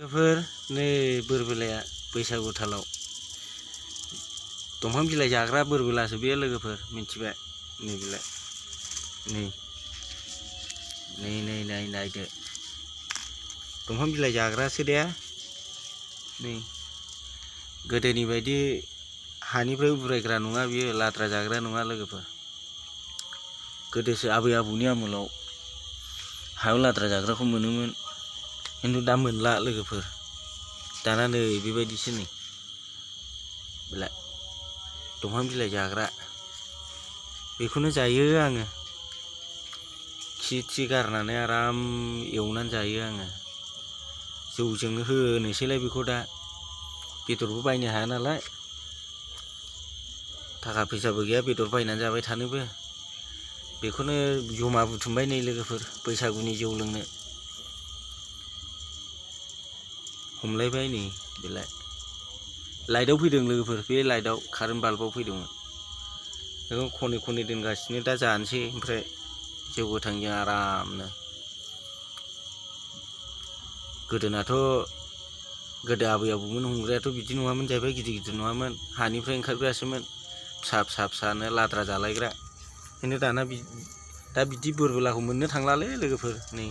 लोगोफोर नै बोरबिलाया बैसागु थालाव दंफां बिलाइ जाग्रा बोरबिलासो बे लोगोफोर मिथिबाय नै बिलाइ नै नायदो दंफां बिलाइ जाग्रासो दे नै गोदोनि बायदि हानिफ्राय उरायग्रा नङा बियो लाद्रा जाग्रा नङा लोगोफोर गोदोसो आबै आबौनि आमोलाव हायाव लाद्रा जाग्राखौ मोनोमोन खिन्थु दा मोनला लोगोफोर दाना नै बेबायदिसो नै बिलाइ दंफां बिलाइ जाग्रा बेखौनो जायो आङो खि गारनानै आराम एवनानै जायो आङो जौजों होनोसैलाय बेखौ दा बेदरबो बायनो हाया नालाय थाखा फैसाबो गैया बेदर बायनानै जाबाय थानोबो बेखौनो जमा बुथुमबाय नै लोगोफोर बैसागुनि जौ लोंनो हमलायबाय नै बेलाय लाइटआव फैदों लोगोफोर बे लाइटआव कारेन्ट बाल्बआव फैदोंमोन बेखौ खनै खनै दोनगासिनो दा जानोसै ओमफ्राय जौ गोथांजों आरामनो गोदो आबै आबौमोन हमग्रायाथ' बिदि नङामोन जाहैबाय गिदिर नङामोन हानिफ्राय ओंखारग्रासोमोन फिसा लाद्रा जालायग्रा खिन्थु दा बिदि बोरबिलाखौ मोननो थांलालै लोगोफोर नै